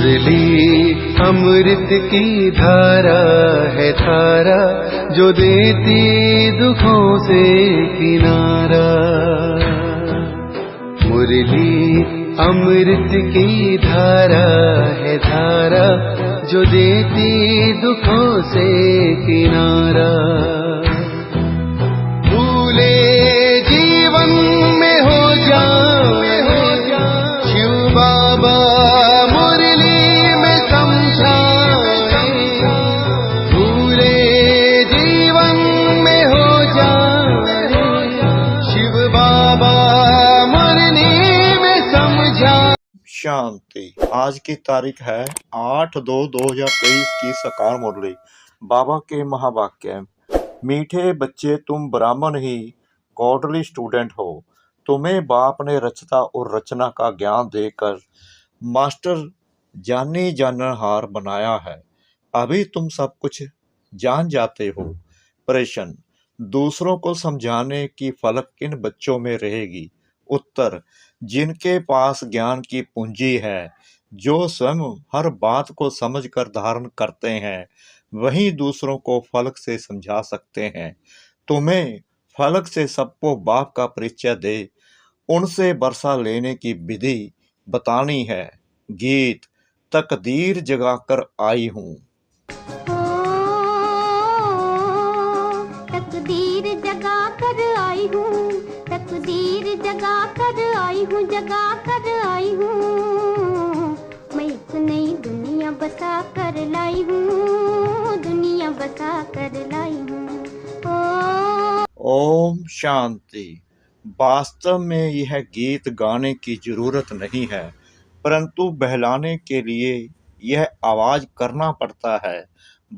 मुरली अमृत की धारा है धारा, जो देती दुखों से किनारा। मुरली अमृत की धारा है धारा, जो देती दुखों से किनारा। भूले जीवन में हो जाए शिव बाबा मुरली में समझाए। भूले जीवन में हो जाए शिव बाबा मुरली में समझाए। शांति। आज की तारीख है 8/2/2023 की सकार मुरली। बाबा के महावाक्य। मीठे बच्चे, तुम ब्राह्मण ही कोटली स्टूडेंट हो। तुम्हें बाप ने रचता और रचना का ज्ञान देकर मास्टर जानी जाननहार बनाया है। अभी तुम सब कुछ जान जाते हो। प्रश्न, दूसरों को समझाने की फलक किन बच्चों में रहेगी? उत्तर, जिनके पास ज्ञान की पूंजी है, जो स्वयं हर बात को समझकर धारण करते हैं, वही दूसरों को फलक से समझा सकते हैं। तुम्हें फलक से सबको बाप का परिचय दे, उनसे वर्षा लेने की विधि बतानी है। गीत। तकदीर जगाकर आई हूँ। तकदीर जगा कर आई हूँ, तकदीर जगा कर आई हूँ, जगा कर आई हूँ। मैं एक नई दुनिया बसा कर लाई हूँ, दुनिया बसा कर लाई हूँ। ओम शांति। वास्तव में यह गीत गाने की जरूरत नहीं है, परंतु बहलाने के लिए यह आवाज करना पड़ता है।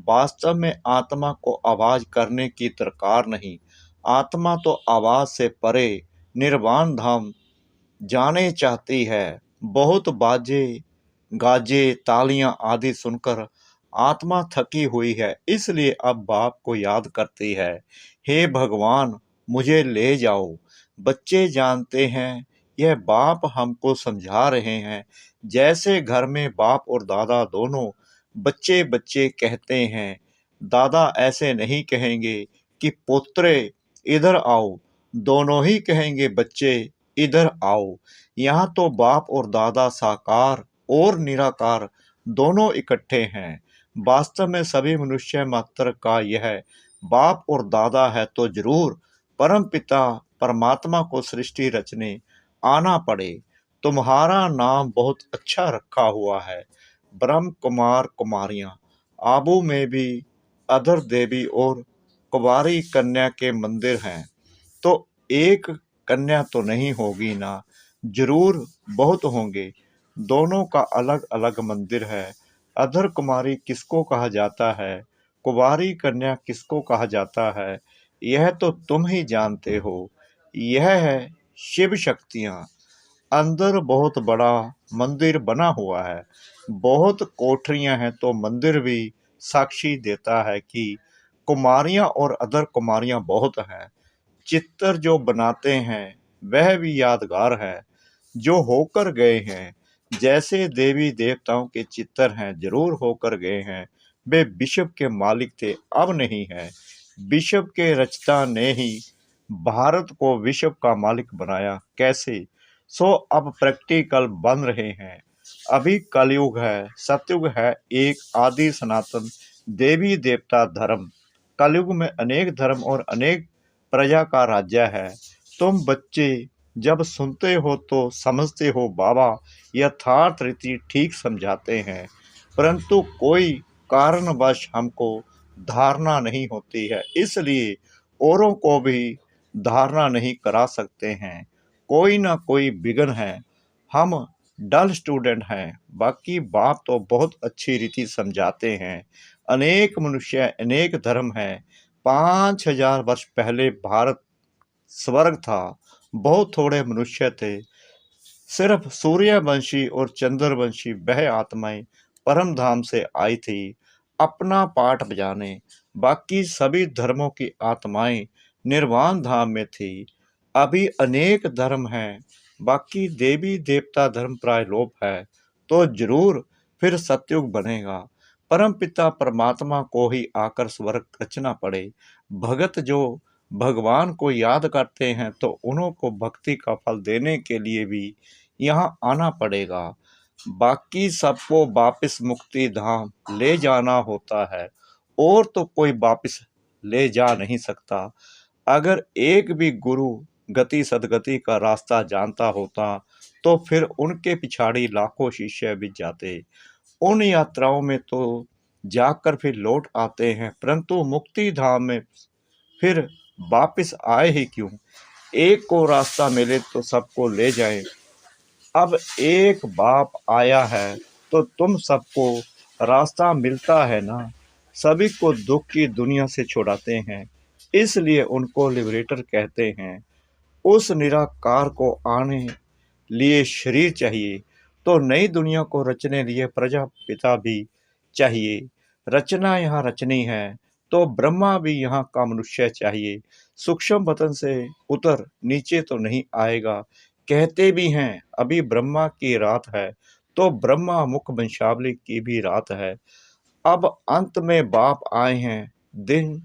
वास्तव में आत्मा को आवाज करने की दरकार नहीं। आत्मा तो आवाज से परे निर्वाण धाम जाने चाहती है। बहुत बाजे गाजे तालियां आदि सुनकर आत्मा थकी हुई है, इसलिए अब बाप को याद करती है। हे भगवान, मुझे ले जाओ। बच्चे जानते हैं यह बाप हमको समझा रहे हैं। जैसे घर में बाप और दादा दोनों बच्चे बच्चे कहते हैं, दादा ऐसे नहीं कहेंगे कि पुत्रे इधर आओ, दोनों ही कहेंगे बच्चे इधर आओ। यहाँ तो बाप और दादा साकार और निराकार दोनों इकट्ठे हैं। वास्तव में सभी मनुष्य मात्र का यह बाप और दादा है, तो जरूर परम पिता परमात्मा को सृष्टि रचने आना पड़े। तुम्हारा नाम बहुत अच्छा रखा हुआ है। ब्रह्म कुमार कुमारियां। आबू में भी अधर देवी और कुंवारी कन्या के मंदिर हैं, तो एक कन्या तो नहीं होगी ना? जरूर बहुत होंगे। दोनों का अलग अलग मंदिर है। अधर कुमारी किसको कहा जाता है, कुंवारी कन्या किसको कहा जाता है, यह तो तुम ही जानते हो। यह है शिव शक्तियां। अंदर बहुत बड़ा मंदिर बना हुआ है, बहुत कोठरियां हैं, तो मंदिर भी साक्षी देता है कि कुमारियां और अधर कुमारियां बहुत हैं। चित्र जो बनाते हैं वह भी यादगार है, जो होकर गए हैं। जैसे देवी देवताओं के चित्र हैं, जरूर होकर गए हैं। वे विश्व के मालिक थे, अब नहीं है। विश्व के रचना ने ही भारत को विश्व का मालिक बनाया। कैसे? सो अब प्रैक्टिकल बन रहे हैं। अभी कलयुग है, सतयुग है, एक आदि सनातन देवी देवता धर्म। कलयुग में अनेक धर्म और अनेक प्रजा का राज्य है। तुम बच्चे जब सुनते हो तो समझते हो बाबा यथार्थ रीति ठीक समझाते हैं, परंतु कोई कारणवश हमको धारणा नहीं होती है, इसलिए औरों को भी धारणा नहीं करा सकते हैं। कोई ना कोई विघ्न है। हम डल स्टूडेंट हैं, बाकी बाप तो बहुत अच्छी रीति समझाते हैं। अनेक मनुष्य, अनेक धर्म हैं। 5000 वर्ष पहले भारत स्वर्ग था। बहुत थोड़े मनुष्य थे। सिर्फ सूर्यवंशी और चंद्रवंशी वह आत्माएं परम धाम से आई थी अपना पाठ बजाने। बाकी सभी धर्मों की आत्माएं निर्वाण धाम में थी। अभी अनेक धर्म हैं, बाकी देवी देवता धर्म प्राय लोप है, तो जरूर फिर सतयुग बनेगा। परम पिता परमात्मा को ही आकर स्वर्ग रचना पड़े। भगत जो भगवान को याद करते हैं तो उन्हों को भक्ति का फल देने के लिए भी यहाँ आना पड़ेगा। बाकी सबको वापिस मुक्ति धाम ले जाना होता है, और तो कोई वापिस ले जा नहीं सकता। अगर एक भी गुरु गति सदगति का रास्ता जानता होता तो फिर उनके पिछाड़ी लाखों शिष्य भी जाते। उन यात्राओं में तो जाकर फिर लौट आते हैं, परंतु मुक्ति धाम में फिर वापिस आए ही क्यों। एक को रास्ता मिले तो सबको ले जाए। अब एक बाप आया है तो तुम सबको रास्ता मिलता है ना। सभी को दुख की दुनिया से छुड़ाते हैं, इसलिए उनको लिबरेटर कहते हैं। उस निराकार को आने लिए शरीर चाहिए, तो नई दुनिया को रचने लिए प्रजापिता भी चाहिए। रचना यहाँ रचनी है तो ब्रह्मा भी यहाँ का मनुष्य चाहिए। सूक्ष्म वतन से उतर नीचे तो नहीं आएगा। कहते भी हैं अभी ब्रह्मा की रात है, तो ब्रह्मा मुख वंशावली की भी रात है। अब अंत में बाप आए हैं दिन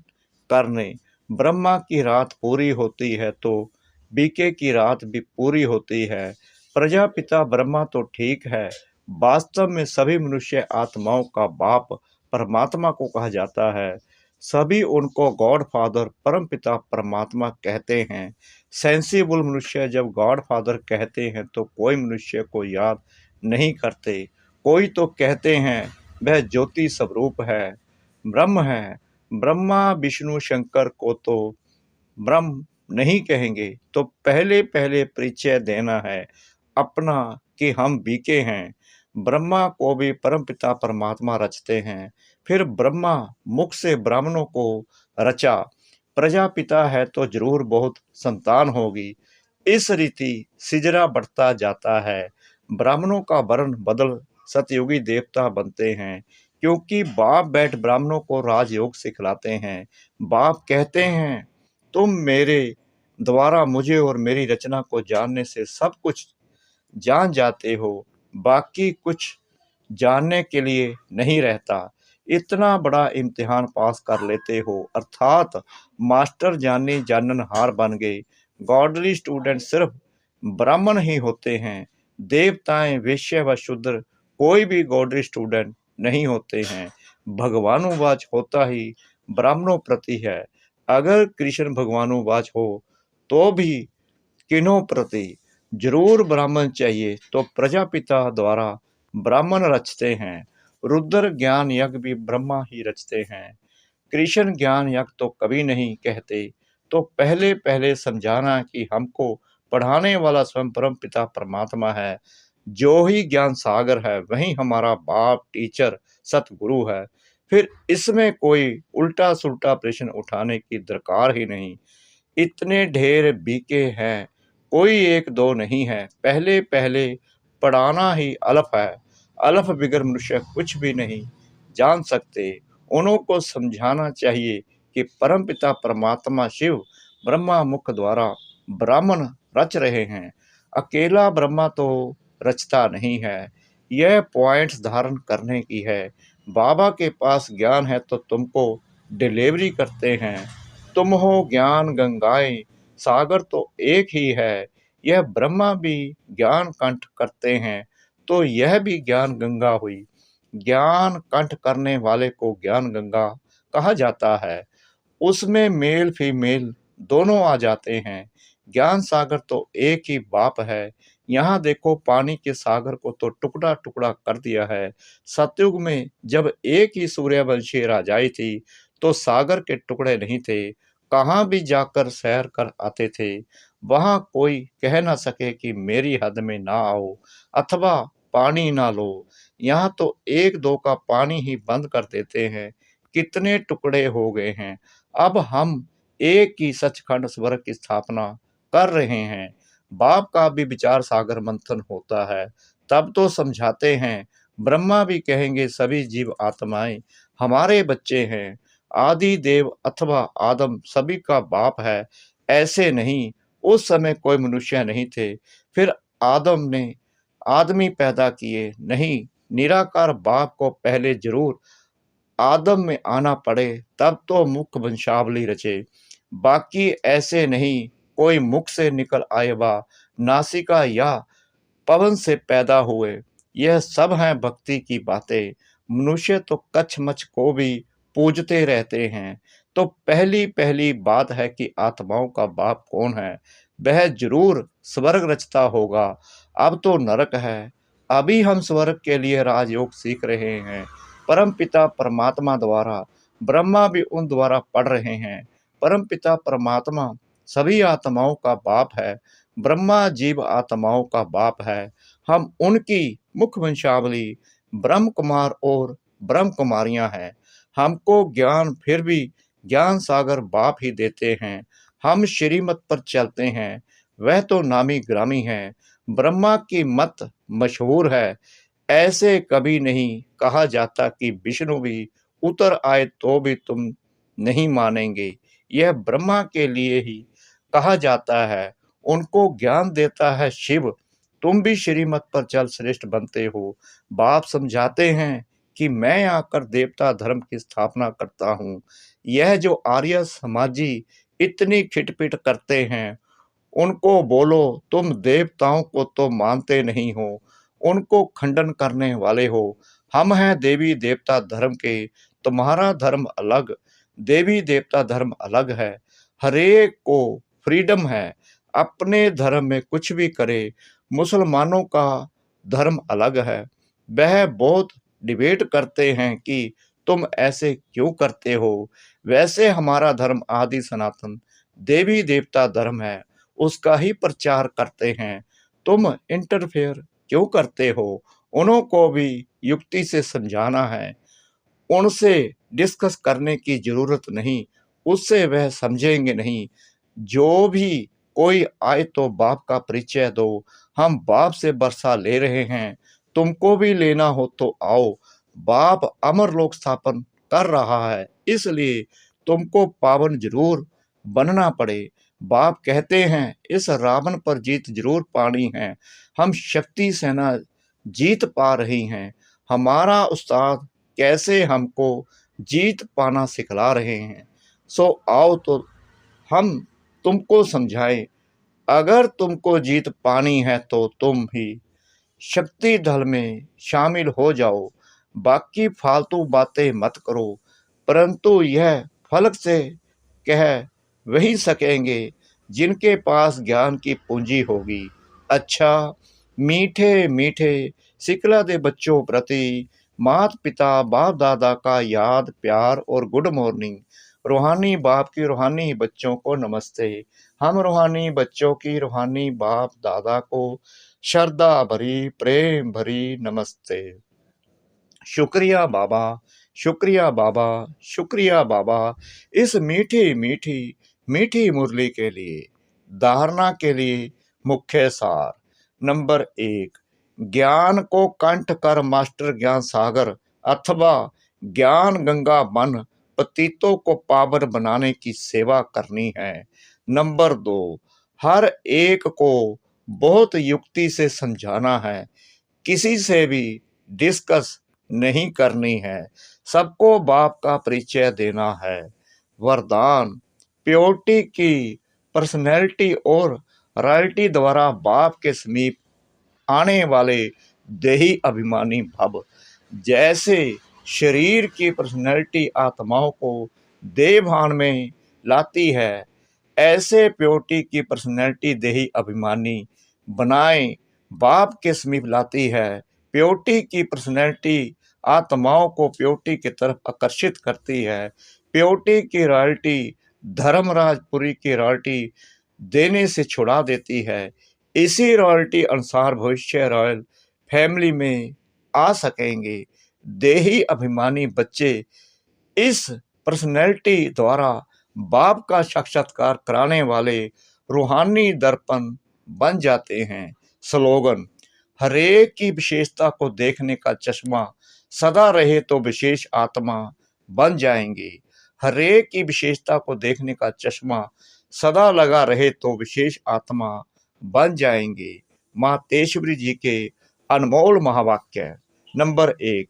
करने। ब्रह्मा की रात पूरी होती है तो बीके की रात भी पूरी होती है। प्रजापिता ब्रह्मा तो ठीक है, वास्तव में सभी मनुष्य आत्माओं का बाप परमात्मा को कहा जाता है। सभी उनको गॉड फादर परम पिता परमात्मा कहते हैं। सेंसिबल मनुष्य जब गॉड फादर कहते हैं तो कोई मनुष्य को याद नहीं करते। कोई तो कहते हैं वह ज्योति स्वरूप है, ब्रह्म है। ब्रह्मा विष्णु शंकर को तो ब्रह्म नहीं कहेंगे, तो पहले पहले परिचय देना है अपना कि हम बीके हैं। ब्रह्मा को भी परमपिता परमात्मा रचते हैं, फिर ब्रह्मा मुख से ब्राह्मणों को रचा। प्रजापिता है तो जरूर बहुत संतान होगी। इस रीति सिजरा बढ़ता जाता है। ब्राह्मणों का वर्ण बदल सतयुगी देवता बनते हैं, क्योंकि बाप बैठ ब्राह्मणों को राजयोग सिखलाते हैं। बाप कहते हैं तुम मेरे द्वारा मुझे और मेरी रचना को जानने से सब कुछ जान जाते हो, बाकी कुछ जानने के लिए नहीं रहता। इतना बड़ा इम्तिहान पास कर लेते हो, अर्थात मास्टर जानी जाननहार बन गए। गॉडली स्टूडेंट सिर्फ ब्राह्मण ही होते हैं। देवताएं वैश्य व शूद्र कोई भी गॉडली स्टूडेंट नहीं होते हैं। भगवानुवाच होता ही ब्राह्मणों प्रति है। अगर कृष्ण भगवानुवाच हो तो भी किन्हों प्रति जरूर ब्राह्मण चाहिए, तो प्रजापिता द्वारा ब्राह्मण रचते हैं। रुद्र ज्ञान यज्ञ भी ब्रह्मा ही रचते हैं। कृष्ण ज्ञान यज्ञ तो कभी नहीं कहते। तो पहले पहले समझाना कि हमको पढ़ाने वाला स्वयं परम पिता परमात्मा है। जो ही ज्ञान सागर है वही हमारा बाप टीचर सतगुरु है। फिर इसमें कोई उल्टा सुल्टा प्रश्न उठाने की दरकार ही नहीं। इतने ढेर बीके हैं, कोई एक दो नहीं है। पहले पहले पढ़ाना ही अलफ है। अलफ बिगर मनुष्य कुछ भी नहीं जान सकते। उन्हों को समझाना चाहिए कि परमपिता परमात्मा शिव ब्रह्मा मुख द्वारा ब्राह्मण रच रहे हैं। अकेला ब्रह्मा तो रचता नहीं है। यह पॉइंट्स धारण करने की है। बाबा के पास ज्ञान है तो तुमको डिलीवरी करते हैं। तुम हो ज्ञान गंगाएं, सागर तो एक ही है। यह ब्रह्मा भी ज्ञान कंठ करते हैं, तो यह भी ज्ञान गंगा हुई। ज्ञान कंठ करने वाले को ज्ञान गंगा कहा जाता है। उसमें मेल फीमेल दोनों आ जाते हैं। ज्ञान सागर तो एक ही बाप है। यहाँ देखो पानी के सागर को तो टुकड़ा टुकड़ा कर दिया है। सतयुग में जब एक ही सूर्यवंशी राजाई थी तो सागर के टुकड़े नहीं थे। कहाँ भी जाकर सैर कर आते थे, वहाँ कोई कह ना सके कि मेरी हद में ना आओ अथवा पानी ना लो। यहाँ तो एक दो का पानी ही बंद कर देते हैं। कितने टुकड़े हो गए हैं। अब हम एक ही सचखंड स्वर्ग की स्थापना कर रहे हैं। बाप का भी विचार सागर मंथन होता है, तब तो समझाते हैं। ब्रह्मा भी कहेंगे सभी जीव आत्माएं हमारे बच्चे हैं। आदि देव अथवा आदम सभी का बाप है, ऐसे नहीं। उस समय कोई मनुष्य नहीं थे, फिर आदम ने आदमी पैदा किए नहीं, निराकार बाप को पहले जरूर आदम में आना पड़े, तब तो मुख वंशावली रचे। बाकी ऐसे नहीं, कोई मुख से निकल आए वा नासिका या पवन से पैदा हुए। यह सब हैं भक्ति की बातें। मनुष्य तो कछमछ को भी पूजते रहते हैं। तो पहली पहली बात है कि आत्माओं का बाप कौन है? वह जरूर स्वर्ग रचता होगा। अब तो नरक है। अभी हम स्वर्ग के लिए राजयोग सीख रहे हैं। परम पिता परमात्मा द्वारा, ब्रह्मा भी उन द्वारा पढ़ रहे हैं। परम पिता परमात्मा सभी आत्माओं का बाप है। ब्रह्मा जीव आत्माओं का बाप है। हम उनकी मुख वंशावली ब्रह्म कुमार और ब्रह्म कुमारियां हैं। हमको ज्ञान फिर भी ज्ञान सागर बाप ही देते हैं। हम श्रीमत पर चलते हैं, वह तो नामी ग्रामी है। ब्रह्मा की मत मशहूर है। ऐसे कभी नहीं कहा जाता कि विष्णु भी उतर आए तो भी तुम नहीं मानेंगे। यह ब्रह्मा के लिए ही कहा जाता है। उनको ज्ञान देता है शिव। तुम भी श्रीमत पर चल श्रेष्ठ बनते हो। बाप समझाते हैं कि मैं आकर देवता धर्म की स्थापना करता हूँ। यह जो आर्य समाजी इतनी खिटपिट करते हैं, उनको बोलो तुम देवताओं को तो मानते नहीं हो, उनको खंडन करने वाले हो। हम हैं देवी देवता धर्म के, तुम्हारा धर्म अलग, देवी देवता धर्म अलग है। हरेक को फ्रीडम है, अपने धर्म में कुछ भी करे। मुसलमानों का धर्म अलग है। वह बहुत डिबेट करते हैं कि तुम ऐसे क्यों करते हो। वैसे हमारा धर्म आदि सनातन देवी देवता धर्म है, उसका ही प्रचार करते हैं। तुम इंटरफेयर क्यों करते हो? उनको भी युक्ति से समझाना है। उनसे डिस्कस करने की जरूरत नहीं, उससे वह समझेंगे नहीं। जो भी कोई आए तो बाप का परिचय दो। हम बाप से बरसा ले रहे हैं, तुमको भी लेना हो तो आओ। बाप अमर लोक स्थापन कर रहा है, इसलिए तुमको पावन जरूर बनना पड़े। बाप कहते हैं इस रावण पर जीत जरूर पानी है। हम शक्ति सेना जीत पा रही हैं। हमारा उस्ताद कैसे हमको जीत पाना सिखला रहे हैं। सो आओ तो हम तुमको समझाएं। अगर तुमको जीत पानी है तो तुम ही शक्ति दल में शामिल हो जाओ। बाकी फालतू बातें मत करो। परंतु यह फलक से कह वही सकेंगे जिनके पास ज्ञान की पूंजी होगी। अच्छा, मीठे मीठे सिकला दे बच्चों प्रति मात पिता बाप दादा का याद प्यार और गुड मॉर्निंग। रूहानी बाप की रूहानी बच्चों को नमस्ते। हम रूहानी बच्चों की रूहानी बाप दादा को श्रद्धा भरी प्रेम भरी नमस्ते। शुक्रिया बाबा, शुक्रिया बाबा, शुक्रिया बाबा, इस मीठी मीठी मीठी मुरली के लिए। धारणा के लिए मुख्य सार। नंबर 1, ज्ञान को कंठ कर मास्टर ज्ञान सागर अथवा ज्ञान गंगा बन पतितों को पावन बनाने की सेवा करनी है। नंबर 2, हर एक को बहुत युक्ति से समझाना है। किसी से भी डिस्कस नहीं करनी है। सबको बाप का परिचय देना है। वरदान, प्योरिटी की पर्सनैलिटी और रॉयल्टी द्वारा बाप के समीप आने वाले देही अभिमानी भव। जैसे शरीर की पर्सनैलिटी आत्माओं को देह भान में लाती है, ऐसे प्योरिटी की पर्सनैलिटी देही अभिमानी बनाए बाप के समीप लाती है। प्योरिटी की पर्सनैलिटी आत्माओं को प्योरिटी की तरफ आकर्षित करती है। प्योरिटी की रॉयल्टी धर्मराजपुरी की रॉयल्टी देने से छुड़ा देती है। इसी रॉयल्टी अनुसार भविष्य रॉयल फैमिली में आ सकेंगे। देही अभिमानी बच्चे इस पर्सनैलिटी द्वारा बाप का साक्षात्कार कराने वाले रूहानी दर्पण बन जाते हैं। स्लोगन, हरेक की विशेषता को देखने का चश्मा सदा रहे तो विशेष आत्मा बन जाएंगे। हरेक की विशेषता को देखने का चश्मा सदा लगा रहे तो विशेष आत्मा बन जाएंगे। माँ तेजस्वी जी के अनमोल महावाक्य। नंबर 1,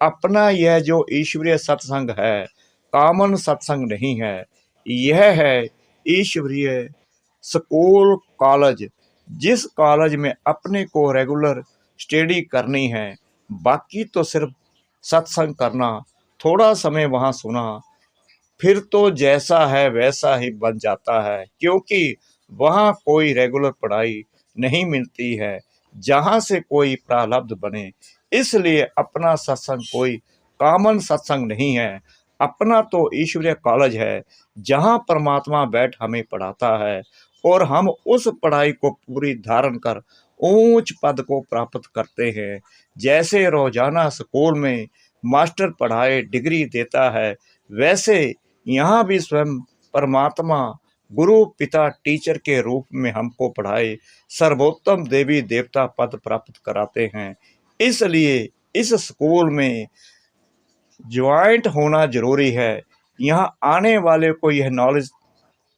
अपना यह जो ईश्वरीय सत्संग है, कॉमन सत्संग नहीं है, यह है ईश्वरीय स्कूल कॉलेज। जिस कॉलेज में अपने को रेगुलर स्टडी करनी है, बाकी तो सिर्फ सत्संग करना, थोड़ा समय वहाँ सुना, फिर तो जैसा है वैसा ही बन जाता है, क्योंकि वहाँ कोई रेगुलर पढ़ाई नहीं मिलती है जहाँ से कोई प्रारब्ध बने। इसलिए अपना सत्संग कोई कॉमन सत्संग नहीं है, अपना तो ईश्वरीय कॉलेज है जहाँ परमात्मा बैठ हमें पढ़ाता है और हम उस पढ़ाई को पूरी धारण कर ऊंच पद को प्राप्त करते हैं। जैसे रोजाना स्कूल में मास्टर पढ़ाए डिग्री देता है, वैसे यहाँ भी स्वयं परमात्मा गुरु पिता टीचर के रूप में हमको पढ़ाए सर्वोत्तम देवी देवता पद प्राप्त कराते हैं। इसलिए इस स्कूल में ज्वाइंट होना जरूरी है। यहाँ आने वाले को यह नॉलेज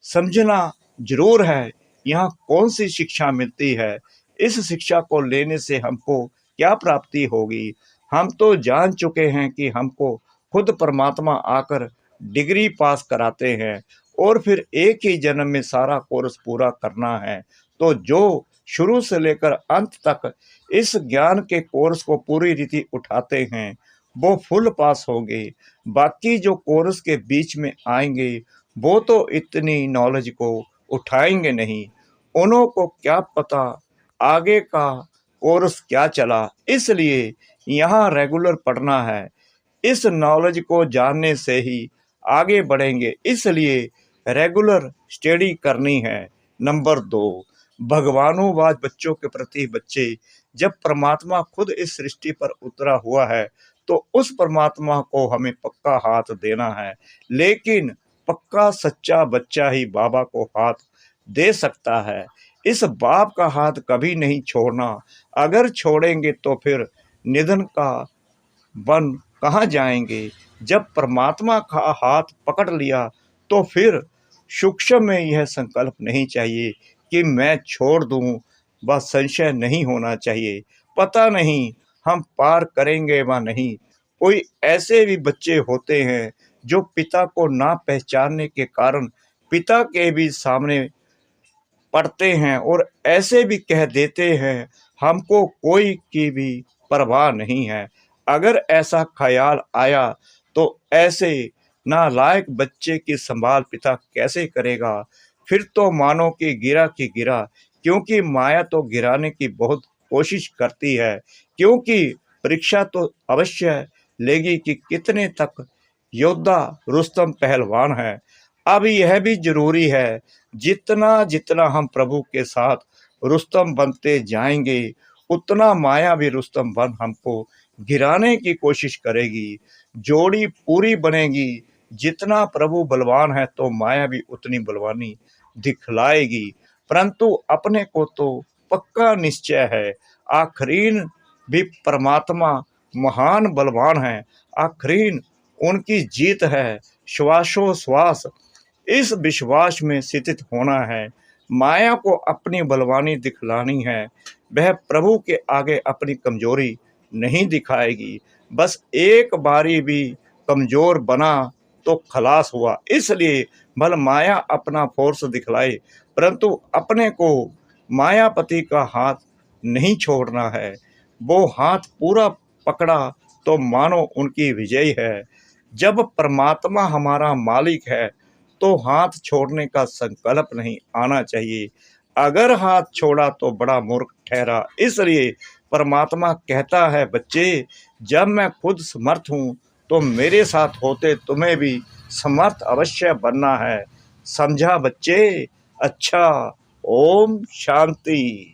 समझना जरूर है, यहाँ कौन सी शिक्षा मिलती है, इस शिक्षा को लेने से हमको क्या प्राप्ति होगी। हम तो जान चुके हैं कि हमको खुद परमात्मा आकर डिग्री पास कराते हैं और फिर एक ही जन्म में सारा कोर्स पूरा करना है। तो जो शुरू से लेकर अंत तक इस ज्ञान के कोर्स को पूरी रीति उठाते हैं, वो फुल पास होंगे। बाकी जो कोर्स के बीच में आएंगे, वो तो इतनी नॉलेज को उठाएंगे नहीं, उन्हों को क्या पता आगे का कोर्स क्या चला। इसलिए यहाँ रेगुलर पढ़ना है, इस नॉलेज को जानने से ही आगे बढ़ेंगे, इसलिए रेगुलर स्टडी करनी है। नंबर 2, भगवानुवाद बच्चों के प्रति बच्चे, जब परमात्मा खुद इस सृष्टि पर उतरा हुआ है तो उस परमात्मा को हमें पक्का हाथ देना है, लेकिन पक्का सच्चा बच्चा ही बाबा को हाथ दे सकता है। इस बाप का हाथ कभी नहीं छोड़ना, अगर छोड़ेंगे तो फिर निधन का बन कहाँ जाएंगे। जब परमात्मा का हाथ पकड़ लिया तो फिर सूक्ष्म में यह संकल्प नहीं चाहिए कि मैं छोड़ दूं, बस संशय नहीं होना चाहिए, पता नहीं हम पार करेंगे व नहीं। कोई ऐसे भी बच्चे होते हैं जो पिता को ना पहचानने के कारण पिता के भी सामने पढ़ते हैं और ऐसे भी कह देते हैं हमको कोई की भी परवाह नहीं है। अगर ऐसा ख्याल आया तो ऐसे नालायक बच्चे की संभाल पिता कैसे करेगा। फिर तो मानो कि गिरा की गिरा, क्योंकि माया तो गिराने की बहुत कोशिश करती है, क्योंकि परीक्षा तो अवश्य लेगी कि कितने तक योद्धा रुस्तम पहलवान है। अब यह भी जरूरी है, जितना जितना हम प्रभु के साथ रुस्तम बनते जाएंगे, उतना माया भी रुस्तम बन हमको गिराने की कोशिश करेगी। जोड़ी पूरी बनेगी, जितना प्रभु बलवान है तो माया भी उतनी बलवानी दिखलाएगी। परंतु अपने को तो पक्का निश्चय है, आखरीन भी परमात्मा महान बलवान है, आखरीन उनकी जीत है। श्वासोश्वास इस विश्वास में स्थित होना है। माया को अपनी बलवानी दिखलानी है, वह प्रभु के आगे अपनी कमजोरी नहीं दिखाएगी। बस एक बारी भी कमजोर बना तो खलास हुआ। इसलिए भल माया अपना फोर्स दिखलाए, परंतु अपने को मायापति का हाथ नहीं छोड़ना है। वो हाथ पूरा पकड़ा तो मानो उनकी विजय है। जब परमात्मा हमारा मालिक है तो हाथ छोड़ने का संकल्प नहीं आना चाहिए। अगर हाथ छोड़ा तो बड़ा मूर्ख ठहरा। इसलिए परमात्मा कहता है, बच्चे जब मैं खुद समर्थ हूँ तो मेरे साथ होते तुम्हें भी समर्थ अवश्य बनना है। समझा बच्चे? अच्छा, ओम शांति।